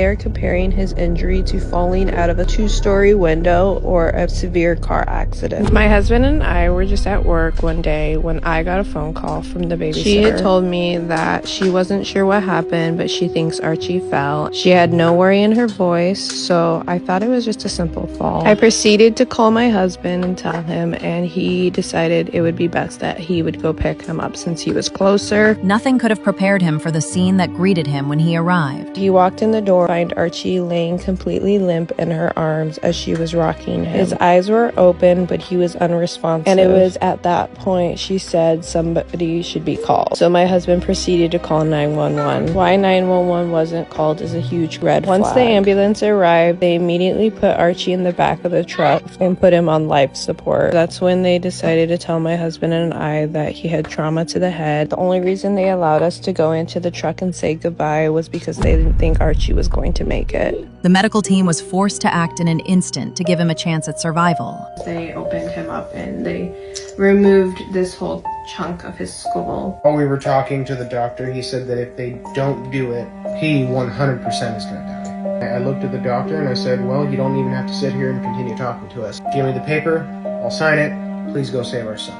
they are comparing his injury to falling out of a 2-story window or a severe car accident. My husband and I were just at work one day when I got a phone call from the babysitter. She had told me that she wasn't sure what happened, but she thinks Archie fell. She had no worry in her voice, so I thought it was just a simple fall. I proceeded to call my husband and tell him, and he decided it would be best that he would go pick him up since he was closer. Nothing could have prepared him for the scene that greeted him when he arrived. He walked in the door, find Archie laying completely limp in her arms as she was rocking him. His eyes were open, but he was unresponsive. And it was at that point she said somebody should be called. So my husband proceeded to call 911. Why 911 wasn't called is a huge red flag. Once the ambulance arrived, they immediately put Archie in the back of the truck and put him on life support. That's when they decided to tell my husband and I that he had trauma to the head. The only reason they allowed us to go into the truck and say goodbye was because they didn't think Archie was going to make it. The medical team was forced to act in an instant to give him a chance at survival. They opened him up and they removed this whole chunk of his skull. While we were talking to the doctor, he said that if they don't do it, he 100% is going to die. I looked at the doctor and I said, well, you don't even have to sit here and continue talking to us. Give me the paper, I'll sign it, please go save our son.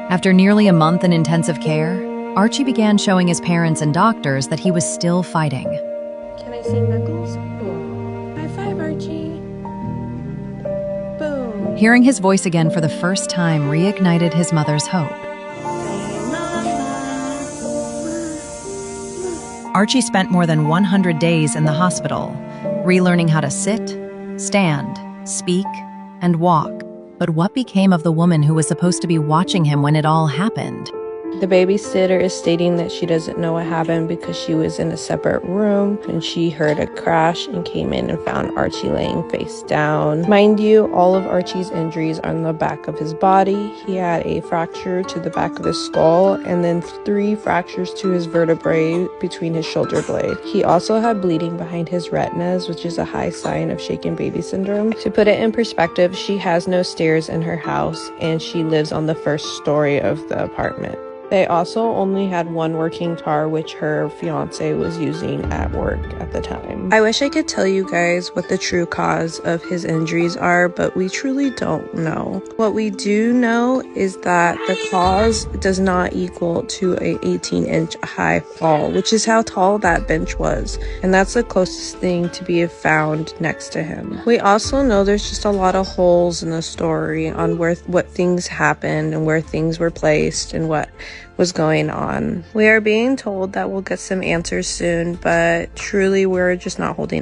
After nearly a month in intensive care, Archie began showing his parents and doctors that he was still fighting. Can I see Knuckles? Oh. High five, Archie. Boom. Hearing his voice again for the first time reignited his mother's hope. Archie spent more than 100 days in the hospital, relearning how to sit, stand, speak, and walk. But what became of the woman who was supposed to be watching him when it all happened? The babysitter is stating that she doesn't know what happened because she was in a separate room and she heard a crash and came in and found Archie laying face down. Mind you, all of Archie's injuries are on the back of his body. He had a fracture to the back of his skull and then 3 fractures to his vertebrae between his shoulder blade. He also had bleeding behind his retinas, which is a high sign of shaken baby syndrome. To put it in perspective, she has no stairs in her house and she lives on the 1st story of the apartment. They also only had one working car, which her fiance was using at work at the time. I wish I could tell you guys what the true cause of his injuries are, but we truly don't know. What we do know is that the cause does not equal to a 18-inch high fall, which is how tall that bench was. And that's the closest thing to be found next to him. We also know there's just a lot of holes in the story on what things happened and where things were placed and what was going on. We are being told that we'll get some answers soon, but truly we're just not holding our